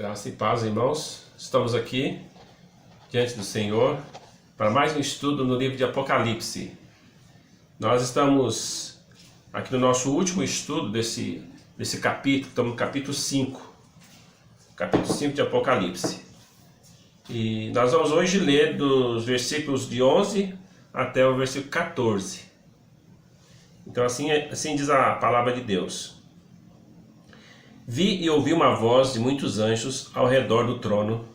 Graça e paz, irmãos. Estamos aqui diante do Senhor para mais um estudo no livro de Apocalipse. Nós estamos aqui no nosso último estudo desse capítulo, estamos no capítulo 5. Capítulo 5 de Apocalipse. E nós vamos hoje ler dos versículos de 11 até o versículo 14. Então assim diz a palavra de Deus. Vi e ouvi uma voz de muitos anjos ao redor do trono,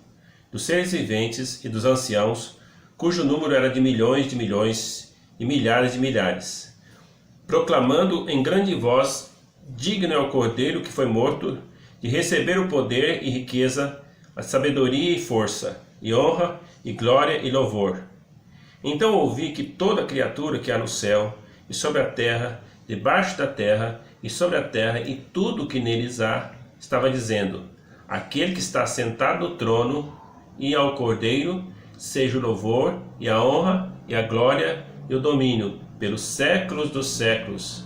dos seres viventes e dos anciãos, cujo número era de milhões e milhares de milhares, proclamando em grande voz: digno é o Cordeiro que foi morto de receber o poder e riqueza, a sabedoria e força, e honra, e glória e louvor. Então ouvi que toda criatura que há no céu, e sobre a terra, debaixo da terra, e sobre a terra, e tudo o que neles há, estava dizendo: aquele que está sentado no trono, e ao Cordeiro, seja o louvor, e a honra, e a glória, e o domínio, pelos séculos dos séculos.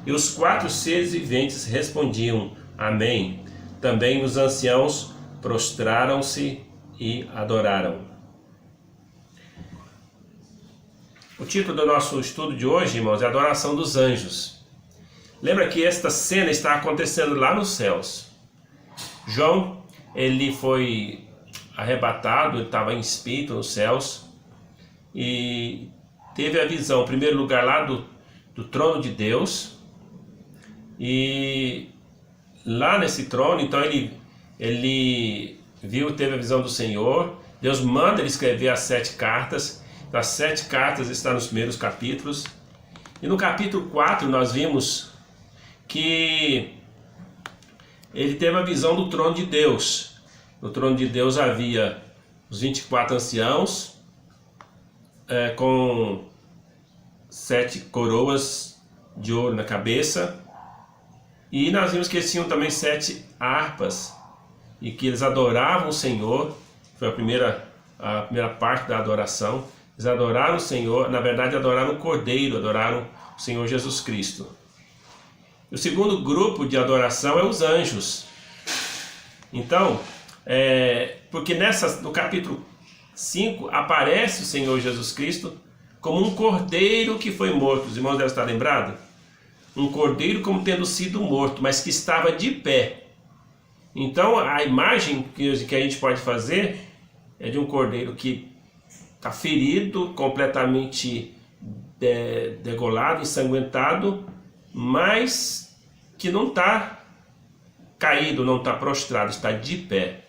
E os quatro seres viventes respondiam: Amém. Também os anciãos prostraram-se e adoraram. O título do nosso estudo de hoje, irmãos, é Adoração dos Anjos. Lembra que esta cena está acontecendo lá nos céus. João, ele foi arrebatado, ele estava em espírito nos céus e teve a visão, em primeiro lugar, lá do trono de Deus. E lá nesse trono, então ele viu, teve a visão do Senhor. Deus manda ele escrever as 7 cartas. As 7 cartas estão nos primeiros capítulos. E no capítulo 4 nós vimos que ele teve a visão do trono de Deus. No trono de Deus havia os 24 anciãos com 7 coroas de ouro na cabeça. E nós vimos que eles tinham também 7 harpas e que eles adoravam o Senhor. Foi a primeira parte da adoração. Eles adoraram o Senhor, na verdade adoraram o Cordeiro, adoraram o Senhor Jesus Cristo. O segundo grupo de adoração é os anjos. Então, porque no capítulo 5 aparece o Senhor Jesus Cristo como um cordeiro que foi morto. Os irmãos devem estar lembrados? Um cordeiro como tendo sido morto, mas que estava de pé. Então a imagem que a gente pode fazer é de um cordeiro que está ferido, completamente degolado, ensanguentado, mas que não está caído, não está prostrado, está de pé.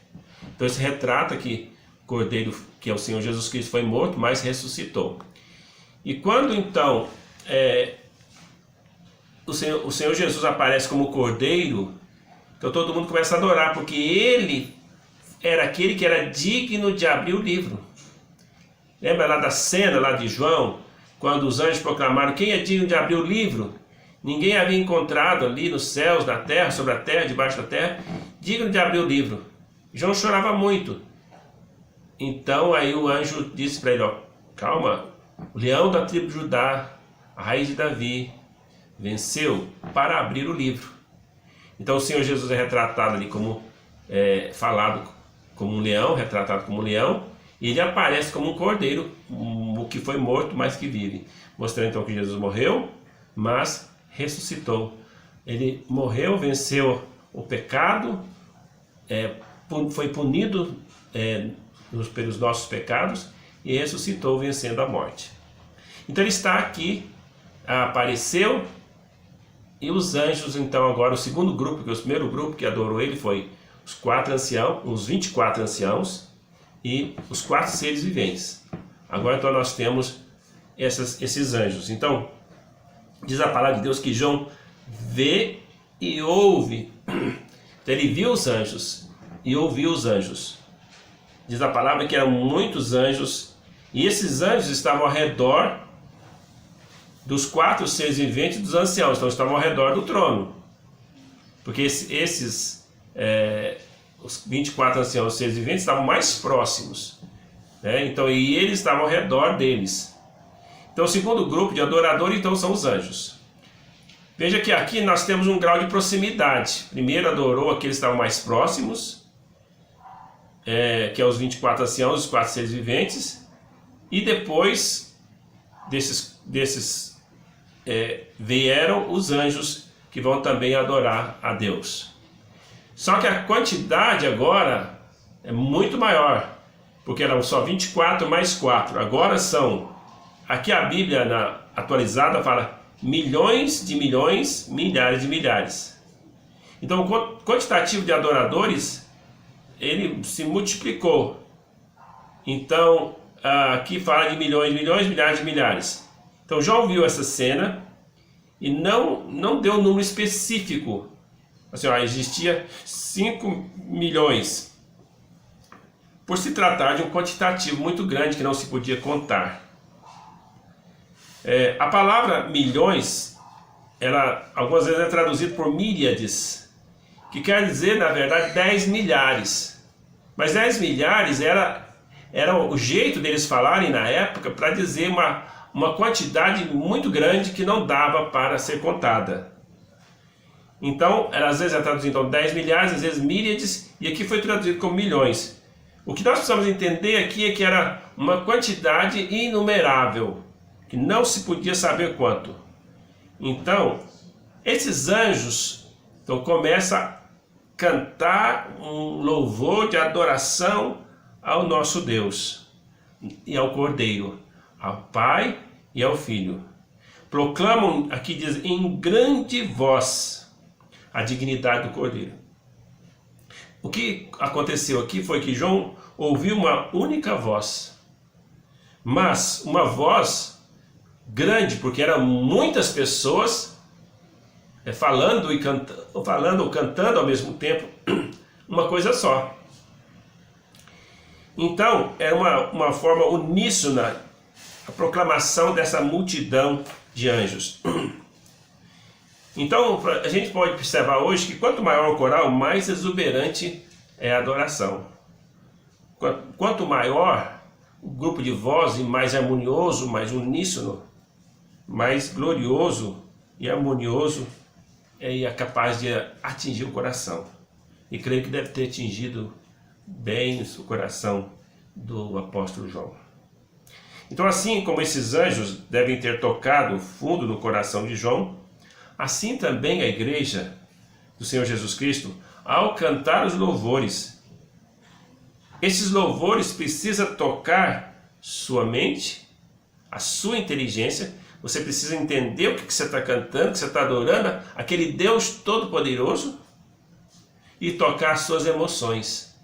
Então esse retrata que o cordeiro, que é o Senhor Jesus Cristo, foi morto, mas ressuscitou. E quando então o Senhor Jesus aparece como cordeiro, então todo mundo começa a adorar, porque ele era aquele que era digno de abrir o livro. Lembra lá da cena lá de João, quando os anjos proclamaram: quem é digno de abrir o livro? Ninguém havia encontrado ali nos céus, na terra, sobre a terra, debaixo da terra, digno de abrir o livro. João chorava muito. Então aí o anjo disse para ele: calma, o leão da tribo de Judá, a raiz de Davi, venceu para abrir o livro. Então o Senhor Jesus é retratado ali como falado como um leão, retratado como um leão, e ele aparece como um cordeiro, o que foi morto, mas que vive, mostrando então que Jesus morreu, mas ressuscitou. Ele morreu, venceu o pecado, foi punido pelos nossos pecados e ressuscitou, vencendo a morte. Então ele está aqui, apareceu. E os anjos, então, agora o segundo grupo, que o primeiro grupo que adorou ele foi os 4 anciãos, os 24 anciãos e os 4 seres viventes. Agora então nós temos esses anjos. Então, diz a palavra de Deus que João vê e ouve. Então ele viu os anjos e ouviu os anjos. Diz a palavra que eram muitos anjos, e esses anjos estavam ao redor dos 4 seres viventes e dos anciãos, então estavam ao redor do trono, porque os 24 anciãos e seres viventes estavam mais próximos, né? Então, e eles estavam ao redor deles. Então o segundo grupo de adoradores então são os anjos. Veja que aqui nós temos um grau de proximidade. Primeiro adorou aqueles que estavam mais próximos, que é os 24 anciãos, os 4 seres viventes, e depois desses vieram os anjos que vão também adorar a Deus. Só que a quantidade agora é muito maior, porque eram só 24 mais 4, agora são, aqui a Bíblia atualizada fala milhões de milhões, milhares de milhares. Então o quantitativo de adoradores, ele se multiplicou. Então aqui fala de milhões, milhões, milhares de milhares. Então João viu essa cena e não deu um número específico. Assim, existia 5 milhões. Por se tratar de um quantitativo muito grande que não se podia contar. A palavra milhões, ela algumas vezes é traduzida por míriades, que quer dizer, na verdade, 10 milhares. Mas 10 milhares era o jeito deles falarem na época para dizer uma quantidade muito grande que não dava para ser contada. Então, às vezes é traduzido então 10 milhares, às vezes míriades, e aqui foi traduzido como milhões. O que nós precisamos entender aqui é que era uma quantidade inumerável, que não se podia saber quanto. Então, esses anjos começam a cantar um louvor de adoração ao nosso Deus e ao Cordeiro, ao Pai e ao Filho. Proclamam, aqui diz, em grande voz a dignidade do Cordeiro. O que aconteceu aqui foi que João ouviu uma única voz, mas uma voz grande, porque eram muitas pessoas falando ou cantando ao mesmo tempo uma coisa só. Então era uma forma uníssona a proclamação dessa multidão de anjos. Então a gente pode observar hoje que quanto maior o coral, mais exuberante é a adoração. Quanto maior o grupo de voz, e mais harmonioso, mais uníssono, mais glorioso e harmonioso é capaz de atingir o coração. E creio que deve ter atingido bem o coração do apóstolo João. Então, assim como esses anjos devem ter tocado fundo no coração de João, assim também a igreja do Senhor Jesus Cristo, ao cantar os louvores, esses louvores precisam tocar sua mente, a sua inteligência. Você precisa entender o que você está cantando, que você está adorando, aquele Deus Todo-Poderoso, e tocar suas emoções.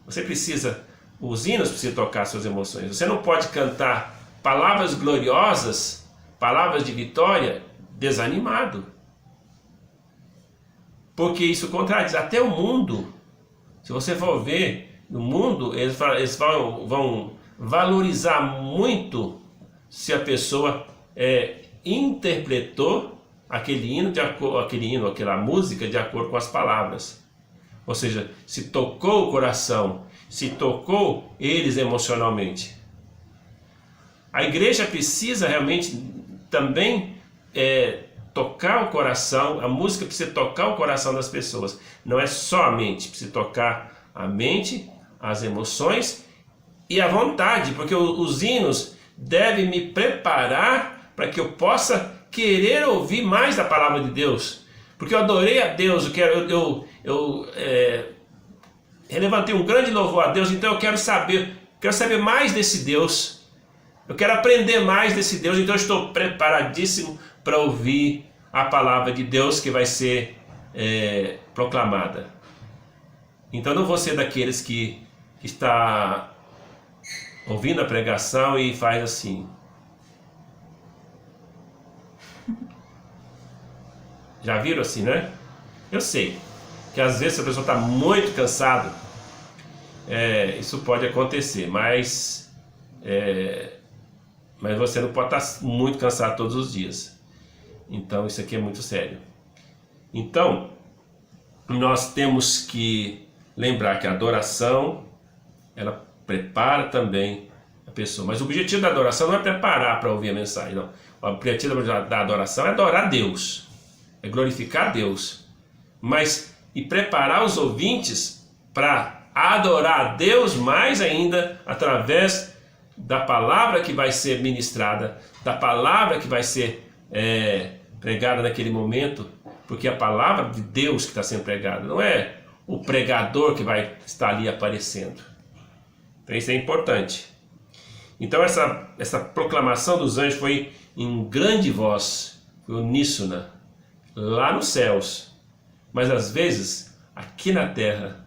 Você precisa, os hinos precisam tocar suas emoções. Você não pode cantar palavras gloriosas, palavras de vitória, desanimado, porque isso contradiz até o mundo. Se você for ver no mundo, eles vão valorizar muito se a pessoa interpretou aquele hino, aquela música de acordo com as palavras. Ou seja, se tocou o coração, se tocou eles emocionalmente. A igreja precisa realmente também tocar o coração, a música precisa tocar o coração das pessoas. Não é só a mente, precisa tocar a mente, as emoções e a vontade, porque os hinos devem me preparar para que eu possa querer ouvir mais da palavra de Deus. Porque eu adorei a Deus, eu levantei um grande louvor a Deus, então eu quero saber mais desse Deus. Eu quero aprender mais desse Deus, então eu estou preparadíssimo para ouvir a palavra de Deus que vai ser proclamada. Então não vou ser daqueles que está ouvindo a pregação e faz assim. Já viram assim, né? Eu sei que às vezes a pessoa está muito cansada, isso pode acontecer, mas você não pode estar muito cansado todos os dias. Então isso aqui é muito sério. Então nós temos que lembrar que a adoração, ela prepara também a pessoa. Mas o objetivo da adoração não é preparar para ouvir a mensagem, não. O objetivo da adoração é adorar Deus, é glorificar Deus, e preparar os ouvintes para a adorar a Deus mais ainda através da palavra que vai ser ministrada, da palavra que vai ser pregada naquele momento, porque a palavra de Deus que está sendo pregada, não é o pregador que vai estar ali aparecendo. Então isso é importante. Então essa proclamação dos anjos foi em grande voz, foi uníssona, lá nos céus. Mas às vezes, aqui na terra,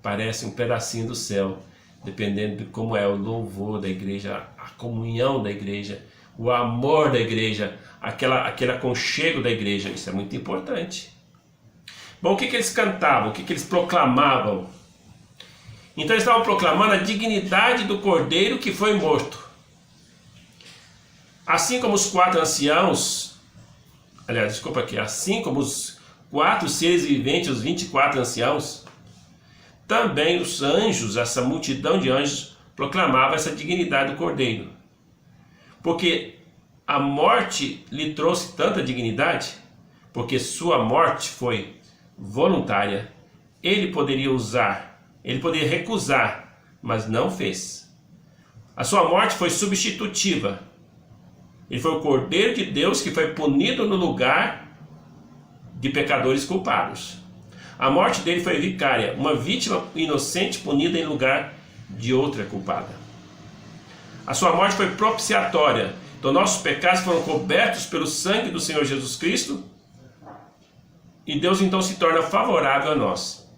parece um pedacinho do céu, dependendo de como é o louvor da igreja, a comunhão da igreja, o amor da igreja, aquele aconchego da igreja. Isso é muito importante. Bom, o que eles cantavam? O que eles proclamavam? Então eles estavam proclamando a dignidade do cordeiro que foi morto. Assim como os 4 anciãos, assim como os 4 seres viventes, os 24 anciãos, também os anjos, essa multidão de anjos, proclamava essa dignidade do cordeiro. Porque a morte lhe trouxe tanta dignidade, porque sua morte foi voluntária. Ele poderia recusar, mas não fez. A sua morte foi substitutiva. Ele foi o Cordeiro de Deus que foi punido no lugar de pecadores culpados. A morte dele foi vicária, uma vítima inocente punida em lugar de outra culpada. A sua morte foi propiciatória. Então nossos pecados foram cobertos pelo sangue do Senhor Jesus Cristo, e Deus então se torna favorável a nós.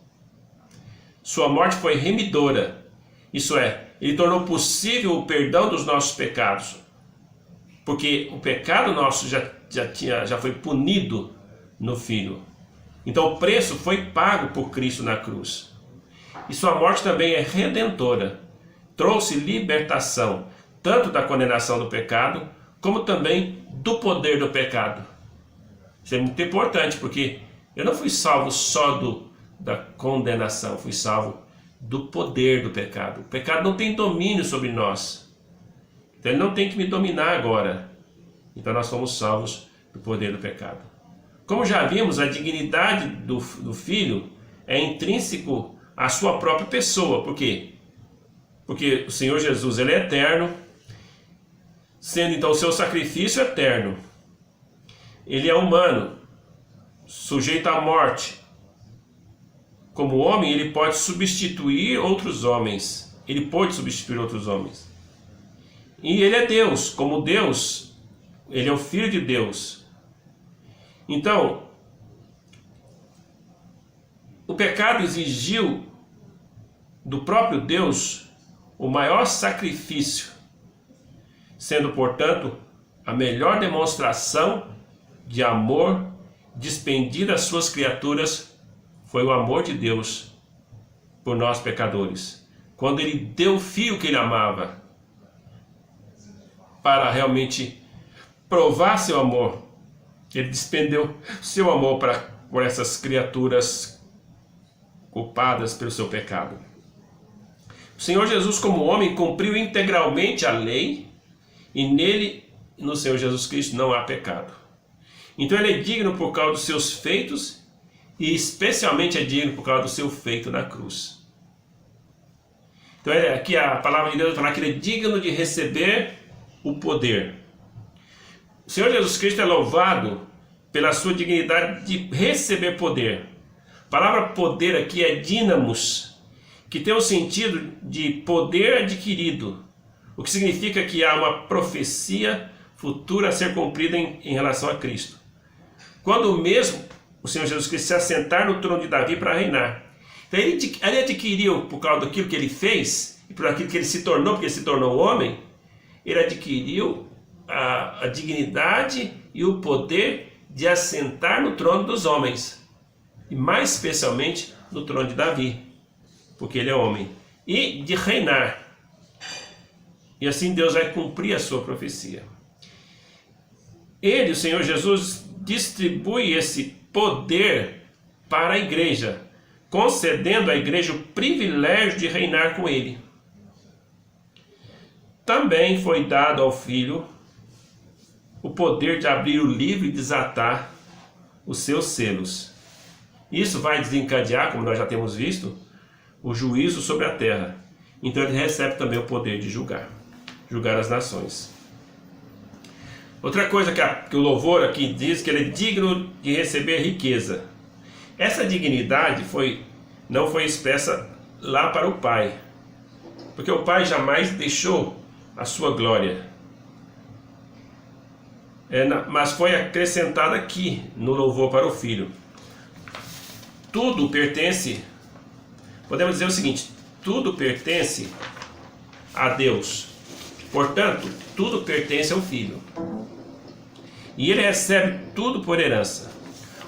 Sua morte foi remidora, isso é, ele tornou possível o perdão dos nossos pecados, porque o pecado nosso já foi punido no Filho. Então o preço foi pago por Cristo na cruz. E sua morte também é redentora, trouxe libertação, tanto da condenação do pecado, como também do poder do pecado. Isso é muito importante, porque eu não fui salvo só da condenação, fui salvo do poder do pecado. O pecado não tem domínio sobre nós. Então ele não tem que me dominar agora. Então nós fomos salvos do poder do pecado. Como já vimos, a dignidade do Filho é intrínseco à sua própria pessoa. Por quê? Porque o Senhor Jesus, ele é eterno, sendo então o seu sacrifício eterno. Ele é humano, sujeito à morte. Como homem, ele pode substituir outros homens. Ele pode substituir outros homens. E ele é Deus. Como Deus, ele é o Filho de Deus. Então, o pecado exigiu do próprio Deus o maior sacrifício, sendo, portanto, a melhor demonstração de amor despendida às suas criaturas foi o amor de Deus por nós pecadores. Quando ele deu o Filho que ele amava, para realmente provar seu amor, ele despendeu seu amor por essas criaturas culpadas pelo seu pecado. O Senhor Jesus, como homem, cumpriu integralmente a lei, e nele, no Senhor Jesus Cristo, não há pecado. Então ele é digno por causa dos seus feitos, e especialmente é digno por causa do seu feito na cruz. Então aqui a palavra de Deus vai falar que ele é digno de receber o poder. O Senhor Jesus Cristo é louvado pela sua dignidade de receber poder. A palavra poder aqui é dínamos, que tem o sentido de poder adquirido, o que significa que há uma profecia futura a ser cumprida em relação a Cristo. Quando mesmo o Senhor Jesus Cristo se assentar no trono de Davi para reinar. Então ele adquiriu, por causa daquilo que ele fez, e por aquilo que ele se tornou, porque ele se tornou homem, ele adquiriu a dignidade e o poder de assentar no trono dos homens, e mais especialmente no trono de Davi, porque ele é homem, e de reinar. E assim Deus vai cumprir a sua profecia. Ele, o Senhor Jesus, distribui esse poder para a igreja, concedendo à igreja o privilégio de reinar com ele. Também foi dado ao Filho o poder de abrir o livro e desatar os seus selos. Isso vai desencadear, como nós já temos visto, o juízo sobre a terra. Então ele recebe também o poder de julgar as nações. Outra coisa que o louvor aqui diz, que ele é digno de receber riqueza. Essa dignidade não foi expressa lá para o Pai, porque o Pai jamais deixou a sua glória, mas foi acrescentada aqui no louvor para o Filho. Tudo pertence, podemos dizer o seguinte: tudo pertence a Deus, portanto, tudo pertence ao Filho. E ele recebe tudo por herança.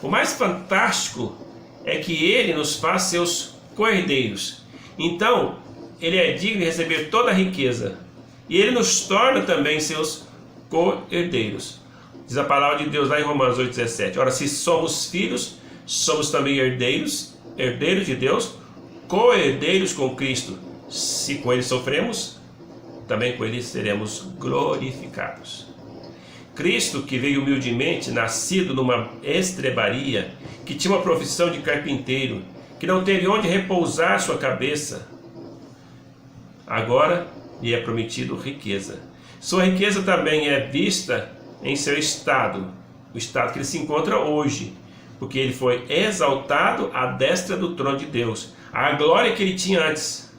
O mais fantástico é que ele nos faz seus co-herdeiros. Então, ele é digno de receber toda a riqueza. E ele nos torna também seus co-herdeiros. Diz a palavra de Deus lá em Romanos 8,17. Ora, se somos filhos, somos também herdeiros, herdeiros de Deus, co-herdeiros com Cristo. Se com ele sofremos, também com ele seremos glorificados. Cristo, que veio humildemente, nascido numa estrebaria, que tinha uma profissão de carpinteiro, que não teve onde repousar sua cabeça, agora lhe é prometido riqueza. Sua riqueza também é vista em seu estado, o estado que ele se encontra hoje, porque ele foi exaltado à destra do trono de Deus, a glória que ele tinha antes.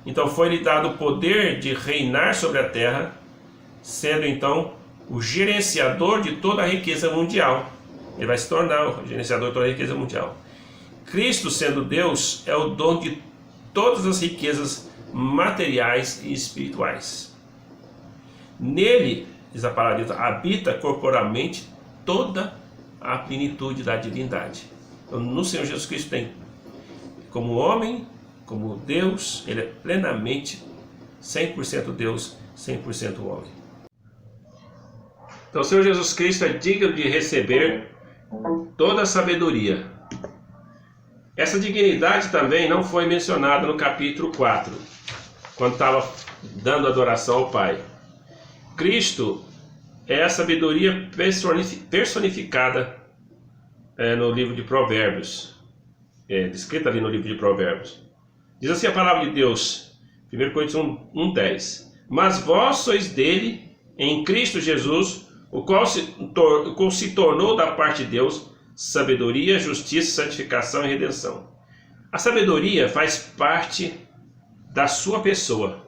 Então foi-lhe dado o poder de reinar sobre a terra, sendo então o gerenciador de toda a riqueza mundial. Ele vai se tornar o gerenciador de toda a riqueza mundial. Cristo, sendo Deus, é o dono de todas as riquezas materiais e espirituais. Nele, diz a palavra de Deus, habita corporalmente toda a plenitude da divindade. Então, no Senhor Jesus Cristo tem, como homem, como Deus, ele é plenamente 100% Deus, 100% homem. Então o Senhor Jesus Cristo é digno de receber toda a sabedoria. Essa dignidade também não foi mencionada no capítulo 4, quando estava dando adoração ao Pai. Cristo é a sabedoria personificada no livro de Provérbios, descrita ali no livro de Provérbios. Diz assim a palavra de Deus, 1 Coríntios 1:10. Mas vós sois dele, em Cristo Jesus, o qual se tornou da parte de Deus sabedoria, justiça, santificação e redenção. A sabedoria faz parte da sua pessoa.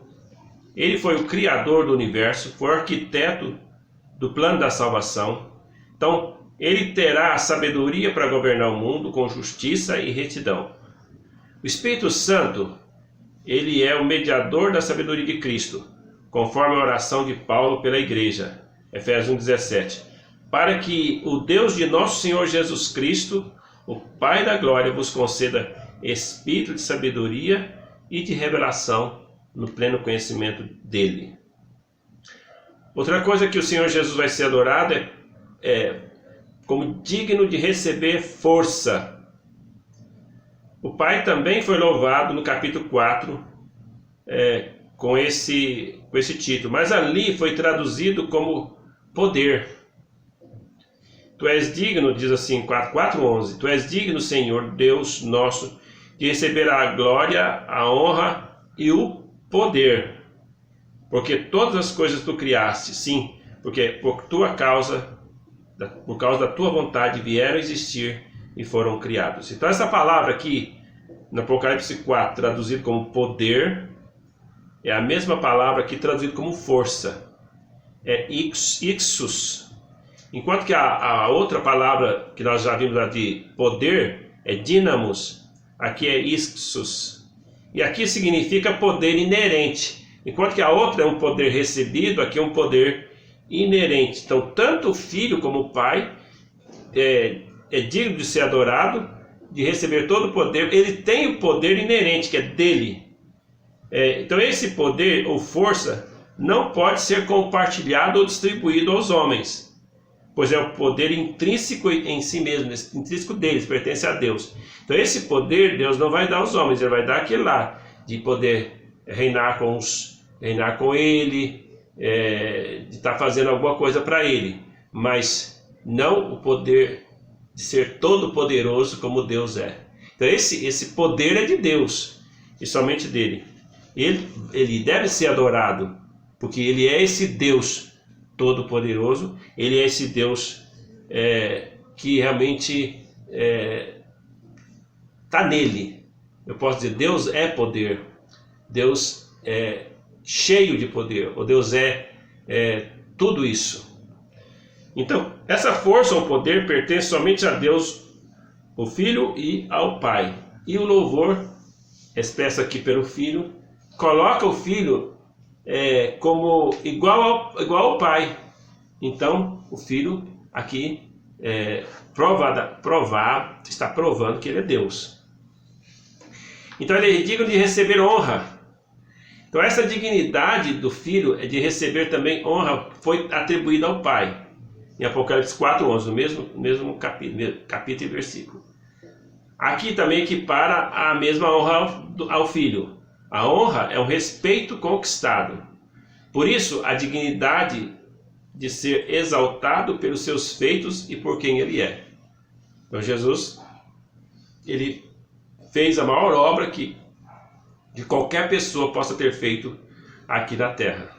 Ele foi o criador do universo, foi o arquiteto do plano da salvação. Então, ele terá a sabedoria para governar o mundo com justiça e retidão. O Espírito Santo, ele é o mediador da sabedoria de Cristo, conforme a oração de Paulo pela igreja. Efésios 1:17, para que o Deus de nosso Senhor Jesus Cristo, o Pai da glória, vos conceda espírito de sabedoria e de revelação no pleno conhecimento dele. Outra coisa que o Senhor Jesus vai ser adorado é como digno de receber força. O Pai também foi louvado no capítulo 4 com esse título, mas ali foi traduzido como poder. Tu és digno, diz assim, 4:11, tu és digno, Senhor, Deus nosso, de receber a glória, a honra e o poder, porque todas as coisas tu criaste, sim, porque por causa da tua vontade vieram existir e foram criados. Então essa palavra aqui, no Apocalipse 4, traduzido como poder, é a mesma palavra aqui traduzida como força. É ixus. Enquanto que a outra palavra que nós já vimos lá de poder é dínamos, aqui é ixus. E aqui significa poder inerente. Enquanto que a outra é um poder recebido, aqui é um poder inerente. Então, tanto o Filho como o Pai é digno de ser adorado, de receber todo o poder. Ele tem o poder inerente, que é dele. Então, esse poder ou força não pode ser compartilhado ou distribuído aos homens, pois é o poder intrínseco em si mesmo, intrínseco deles, pertence a Deus. Então esse poder Deus não vai dar aos homens, ele vai dar aquele lá, de poder reinar com ele, de estar fazendo alguma coisa para ele, mas não o poder de ser todo poderoso como Deus é. Então esse poder é de Deus e somente dele. Ele deve ser adorado, porque ele é esse Deus todo-poderoso, ele é esse Deus que realmente está nele. Eu posso dizer, Deus é poder, Deus é cheio de poder, o Deus é tudo isso. Então, essa força ou poder pertence somente a Deus, o Filho e ao Pai. E o louvor, expresso aqui pelo Filho, coloca o Filho como igual ao Pai. Então, o Filho aqui está provando que ele é Deus. Então, ele é digno de receber honra. Então, essa dignidade do Filho de receber também honra foi atribuída ao Pai. Em Apocalipse 4:11, no mesmo capítulo e versículo. Aqui também equipara a mesma honra ao Filho. A honra é um respeito conquistado. Por isso, a dignidade de ser exaltado pelos seus feitos e por quem ele é. Então, Jesus, ele fez a maior obra que qualquer pessoa possa ter feito aqui na terra.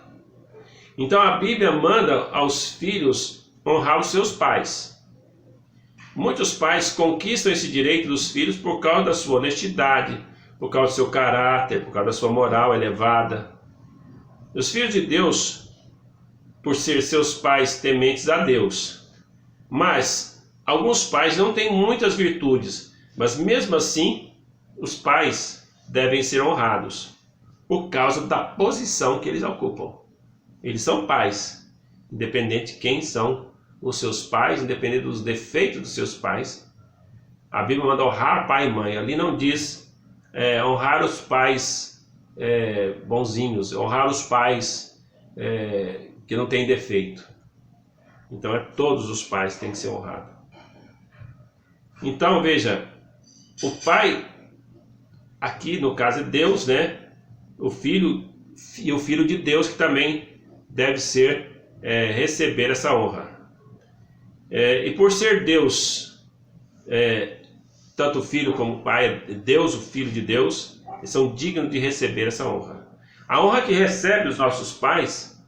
Então, a Bíblia manda aos filhos honrar os seus pais. Muitos pais conquistam esse direito dos filhos por causa da sua honestidade, por causa do seu caráter, por causa da sua moral elevada. Os filhos de Deus, por ser seus pais tementes a Deus. Mas alguns pais não têm muitas virtudes, mas mesmo assim os pais devem ser honrados por causa da posição que eles ocupam. Eles são pais, independente de quem são os seus pais, independente dos defeitos dos seus pais. A Bíblia manda honrar pai e mãe. Ali não diz honrar os pais bonzinhos, honrar os pais que não têm defeito. Então todos os pais têm que ser honrados. Então veja, o pai aqui no caso é Deus, né? O filho e o filho de Deus que também deve receber essa honra. E por ser Deus, tanto o Filho como o Pai, Deus, o Filho de Deus, eles são dignos de receber essa honra. A honra que recebe os nossos pais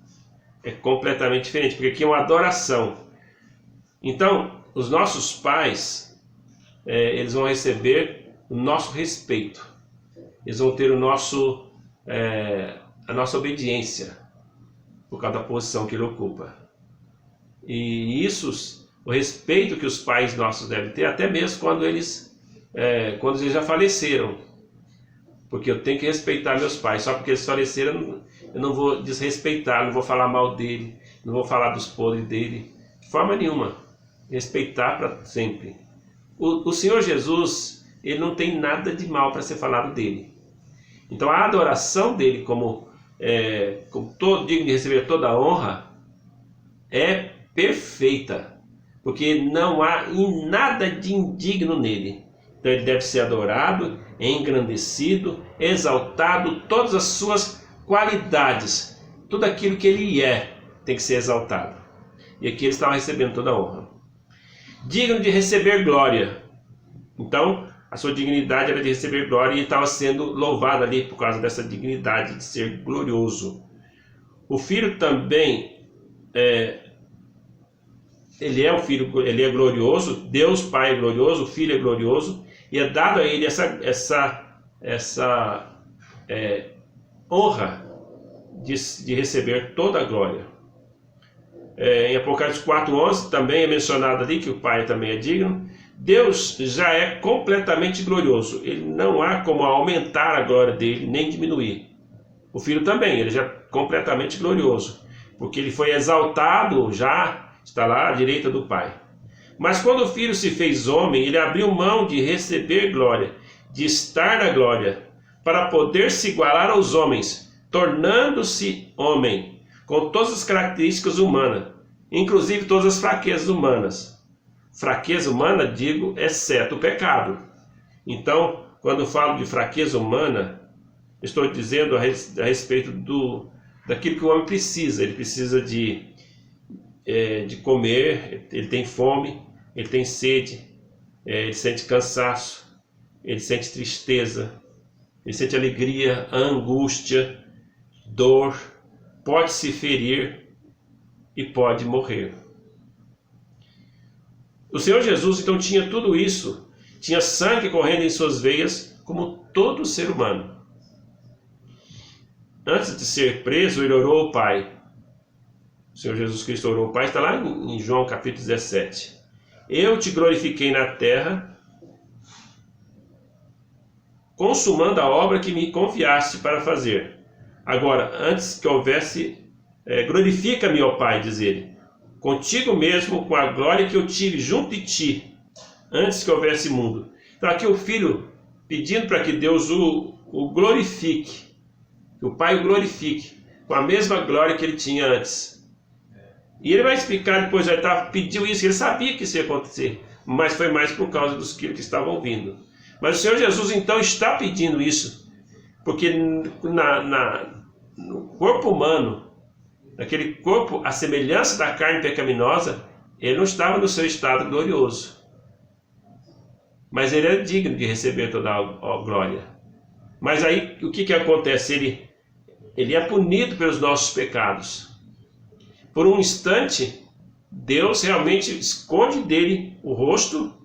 é completamente diferente, porque aqui é uma adoração. Então, os nossos pais, eles vão receber o nosso respeito, eles vão ter a nossa obediência, por causa da posição que ele ocupa. E isso, o respeito que os pais nossos devem ter, até mesmo quando eles já faleceram. Porque eu tenho que respeitar meus pais. Só porque eles faleceram, eu não vou desrespeitar, não vou falar mal dele, não vou falar dos podres dele, de forma nenhuma. Respeitar para sempre. O Senhor Jesus, ele não tem nada de mal para ser falado dele. Então a adoração dele como todo digno de receber toda a honra é perfeita, porque não há nada de indigno nele. Então ele deve ser adorado, engrandecido, exaltado, todas as suas qualidades, tudo aquilo que ele tem que ser exaltado. E aqui ele estava recebendo toda a honra. Digno de receber glória. Então a sua dignidade era de receber glória e estava sendo louvado ali por causa dessa dignidade de ser glorioso. O Filho também ele é o Filho, ele é glorioso, Deus Pai é glorioso, o Filho é glorioso, e é dado a ele essa honra de receber toda a glória. Em Apocalipse 4:11 também é mencionado ali que o Pai também é digno. Deus já é completamente glorioso, ele não há como aumentar a glória dele, nem diminuir. O Filho também, ele já é completamente glorioso, porque ele foi exaltado, já está lá à direita do Pai. Mas quando o Filho se fez homem, ele abriu mão de receber glória, de estar na glória, para poder se igualar aos homens, tornando-se homem, com todas as características humanas, inclusive todas as fraquezas humanas. Fraqueza humana, digo, exceto o pecado. Então, quando eu falo de fraqueza humana, estou dizendo a respeito daquilo que o homem precisa. Ele precisa de comer, ele tem fome, ele tem sede, ele sente cansaço. ele sente tristeza, ele sente alegria, angústia, dor, pode se ferir e pode morrer. O Senhor Jesus então tinha tudo isso, tinha sangue correndo em suas veias, como todo ser humano. Antes de ser preso, ele orou ao Pai. O Senhor Jesus Cristo orou ao Pai, está lá em João capítulo 17. Eu te glorifiquei na terra, consumando a obra que me confiaste para fazer. Agora, antes que houvesse, glorifica-me, ó Pai, diz ele, contigo mesmo, com a glória que eu tive junto de ti, antes que houvesse mundo. Então aqui o Filho pedindo para que Deus o glorifique, que o Pai o glorifique, com a mesma glória que ele tinha antes. E ele vai explicar depois, pediu isso, ele sabia que isso ia acontecer, mas foi mais por causa dos que estavam vindo. Mas o Senhor Jesus então está pedindo isso, porque no corpo humano, naquele corpo, a semelhança da carne pecaminosa, ele não estava no seu estado glorioso. Mas ele é digno de receber toda a glória. Mas aí, o que acontece? Ele é punido pelos nossos pecados. Por um instante, Deus realmente esconde dele o rosto,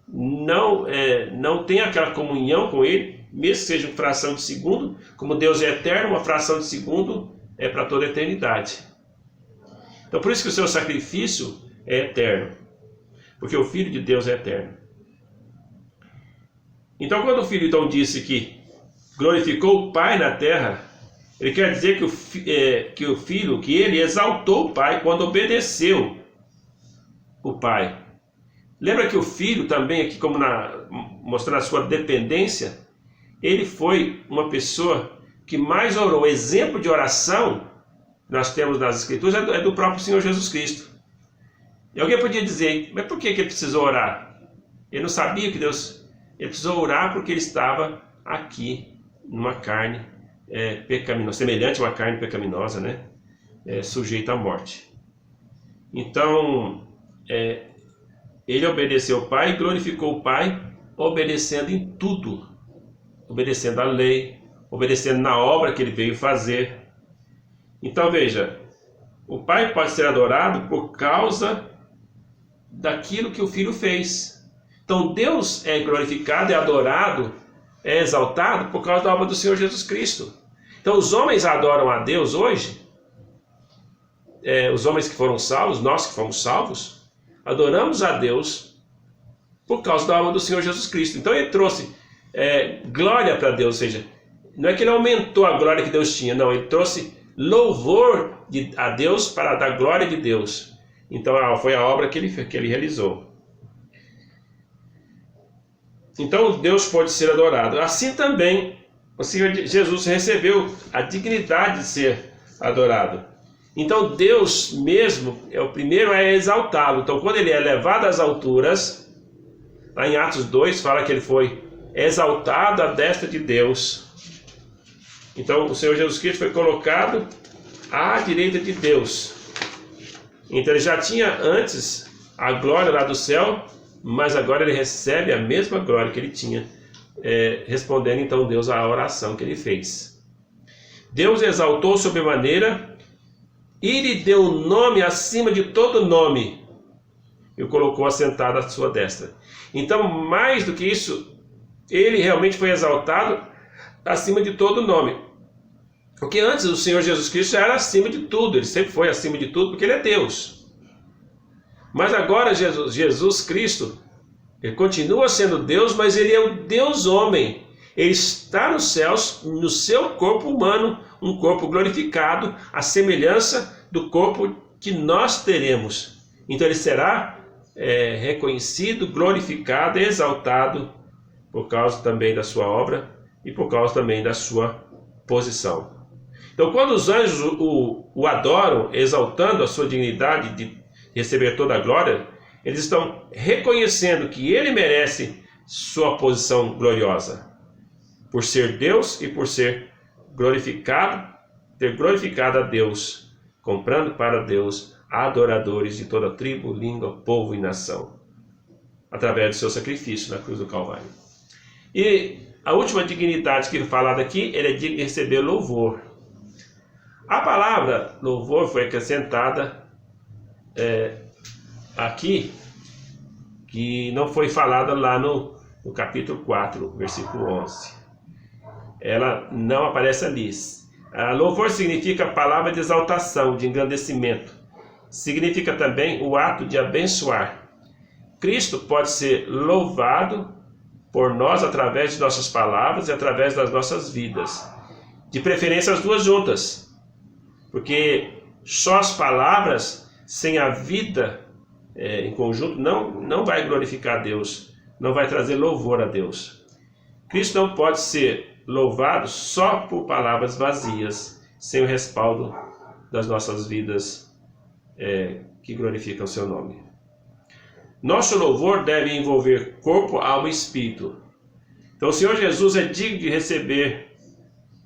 não tem aquela comunhão com ele, mesmo que seja uma fração de segundo. Como Deus é eterno, uma fração de segundo é para toda a eternidade. Então por isso que o seu sacrifício é eterno, porque o Filho de Deus é eterno. Então quando o Filho então disse que glorificou o Pai na terra, ele quer dizer que o Filho, que ele exaltou o Pai quando obedeceu o Pai. Lembra que o Filho também, aqui como mostrando a sua dependência, ele foi uma pessoa que mais orou. O exemplo de oração que nós temos nas Escrituras é do próprio Senhor Jesus Cristo. E alguém podia dizer, mas por que ele precisou orar? Ele não sabia que Deus... Ele precisou orar porque ele estava aqui, numa carne pecaminosa, semelhante a uma carne pecaminosa, né? Sujeita à morte. Então, ele obedeceu o Pai e glorificou o Pai, obedecendo em tudo. Obedecendo à lei, obedecendo na obra que ele veio fazer. Então veja, o Pai pode ser adorado por causa daquilo que o Filho fez. Então Deus é glorificado, é adorado, é exaltado por causa da obra do Senhor Jesus Cristo. Então os homens adoram a Deus hoje, os homens que foram salvos, nós que fomos salvos, adoramos a Deus por causa da obra do Senhor Jesus Cristo. Então ele trouxe glória para Deus, ou seja, não é que ele aumentou a glória que Deus tinha, não, ele trouxe louvor a Deus para dar glória de Deus. Então foi a obra que ele realizou. Então Deus pode ser adorado. Assim também o Senhor Jesus recebeu a dignidade de ser adorado. Então Deus mesmo é o primeiro a exaltá-lo. Então quando ele é levado às alturas, lá em Atos 2 fala que ele foi exaltado à destra de Deus. Então o Senhor Jesus Cristo foi colocado à direita de Deus. Então ele já tinha antes a glória lá do céu, mas agora ele recebe a mesma glória que ele tinha, respondendo então Deus à oração que ele fez. Deus exaltou sobremaneira e lhe deu um nome acima de todo nome e o colocou assentado à sua destra. Então, mais do que isso, ele realmente foi exaltado acima de todo nome. Porque antes o Senhor Jesus Cristo era acima de tudo, ele sempre foi acima de tudo porque ele é Deus. Mas agora Jesus Cristo, ele continua sendo Deus, mas ele é o Deus homem. Ele está nos céus, no seu corpo humano, um corpo glorificado, à semelhança do corpo que nós teremos. Então ele será reconhecido, glorificado, exaltado, por causa também da sua obra e por causa também da sua posição. Então quando os anjos o adoram, exaltando a sua dignidade de receber toda a glória, eles estão reconhecendo que ele merece sua posição gloriosa, por ser Deus e por ser glorificado, ter glorificado a Deus, comprando para Deus adoradores de toda tribo, língua, povo e nação, através do seu sacrifício na cruz do Calvário. E a última dignidade que foi falada aqui, ele é digno de receber louvor. A palavra louvor foi acrescentada aqui, que não foi falada lá no capítulo 4, versículo 11. Ela não aparece ali. Louvor significa palavra de exaltação, de engrandecimento. Significa também o ato de abençoar. Cristo pode ser louvado por nós através de nossas palavras e através das nossas vidas. De preferência as duas juntas. Porque só as palavras, sem a vida em conjunto, não vai glorificar a Deus, não vai trazer louvor a Deus. Cristo não pode ser louvado só por palavras vazias, sem o respaldo das nossas vidas que glorificam o seu nome. Nosso louvor deve envolver corpo, alma e espírito. Então o Senhor Jesus é digno de receber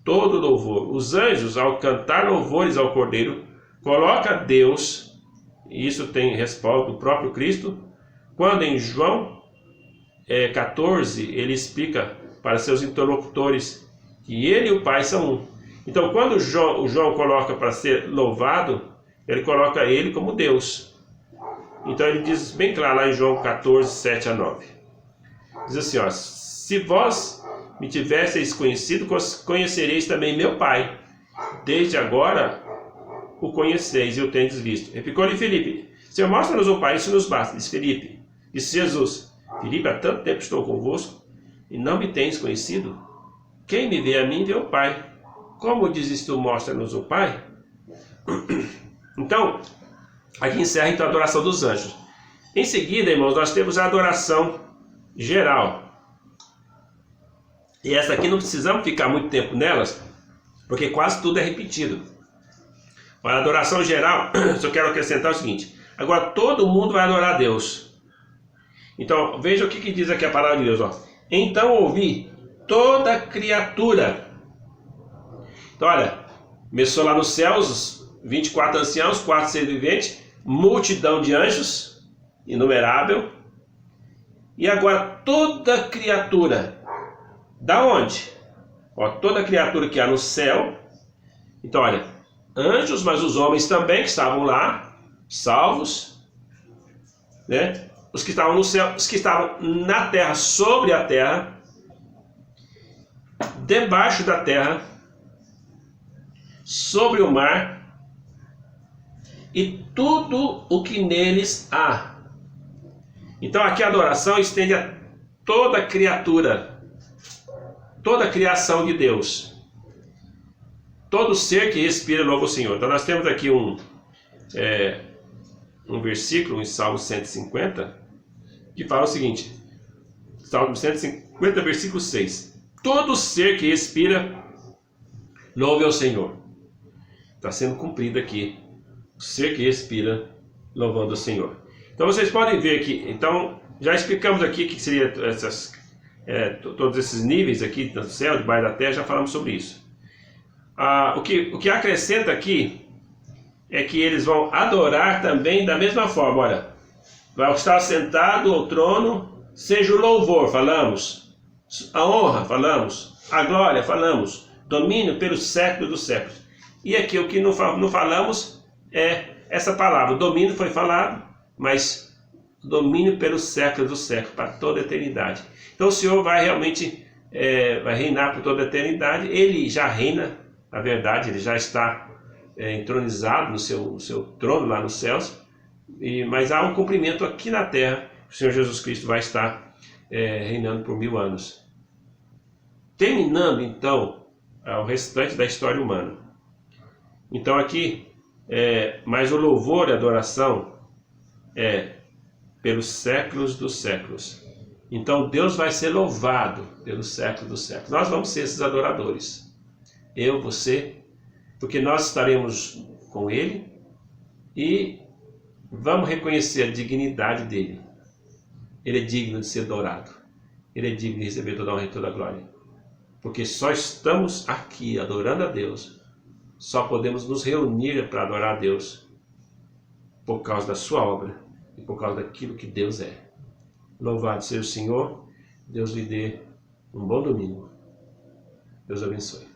todo louvor. Os anjos, ao cantar louvores ao Cordeiro, colocam a Deus, e isso tem respaldo do próprio Cristo, quando em João 14, ele explica para seus interlocutores que ele e o Pai são um. Então quando o João coloca para ser louvado, ele coloca ele como Deus. Então ele diz bem claro lá em João 14, 7 a 9. Diz assim, ó: se vós me tivesseis conhecido, conhecereis também meu Pai. Desde agora o conheceis e o tendes visto. Replicou-lhe Filipe: Senhor, mostra-nos o Pai, isso nos basta. Disse Filipe. Disse Jesus: Filipe, há tanto tempo estou convosco e não me tens conhecido? Quem me vê a mim, vê o Pai. Como dizes tu, mostra-nos o Pai? Então, aqui encerra então a adoração dos anjos. Em seguida, irmãos, nós temos a adoração geral. E essa aqui não precisamos ficar muito tempo nelas, porque quase tudo é repetido. Para a adoração geral, só quero acrescentar o seguinte: agora todo mundo vai adorar a Deus. Então, veja o que diz aqui a palavra de Deus. Ó. Então ouvi toda criatura. Então, olha, começou lá nos céus, 24 anciãos, 4 seres viventes, multidão de anjos, inumerável. E agora toda criatura. Da onde? Ó, toda criatura que há no céu. Então, olha, anjos, mas os homens também que estavam lá, salvos, né? Os que estavam no céu, os que estavam na terra, sobre a terra, debaixo da terra, sobre o mar, e tudo o que neles há. Então aqui a adoração estende a toda criatura, toda a criação de Deus, todo ser que respira louva o Senhor. Então nós temos aqui um versículo em Salmo 150 que fala o seguinte, Salmo 150, versículo 6: todo ser que respira louve ao Senhor. Está sendo cumprido aqui, o ser que respira louvando o Senhor. Então vocês podem ver que, então já explicamos aqui o que seria todos esses níveis aqui no céu, debaixo da terra, já falamos sobre isso. O que acrescenta aqui é que eles vão adorar também da mesma forma. Olha, vai estar sentado ao trono, seja o louvor, falamos, a honra, falamos, a glória, falamos, domínio pelos séculos dos séculos. E aqui o que não falamos é essa palavra. O domínio foi falado, mas domínio pelos séculos dos séculos, para toda a eternidade. Então o Senhor vai realmente vai reinar por toda a eternidade. Ele já reina, na verdade, ele já está entronizado no seu trono lá nos céus, mas há um cumprimento aqui na terra. O Senhor Jesus Cristo vai estar reinando por 1000 anos. Terminando então o restante da história humana. Então aqui, mas o louvor e a adoração pelos séculos dos séculos. Então Deus vai ser louvado pelos séculos dos séculos. Nós vamos ser esses adoradores. Eu, você, porque nós estaremos com Ele e vamos reconhecer a dignidade dele. Ele é digno de ser adorado. Ele é digno de receber toda a honra e toda a glória. Porque só estamos aqui adorando a Deus, só podemos nos reunir para adorar a Deus por causa da sua obra e por causa daquilo que Deus é. Louvado seja o Senhor, Deus lhe dê Um bom domingo. Deus abençoe.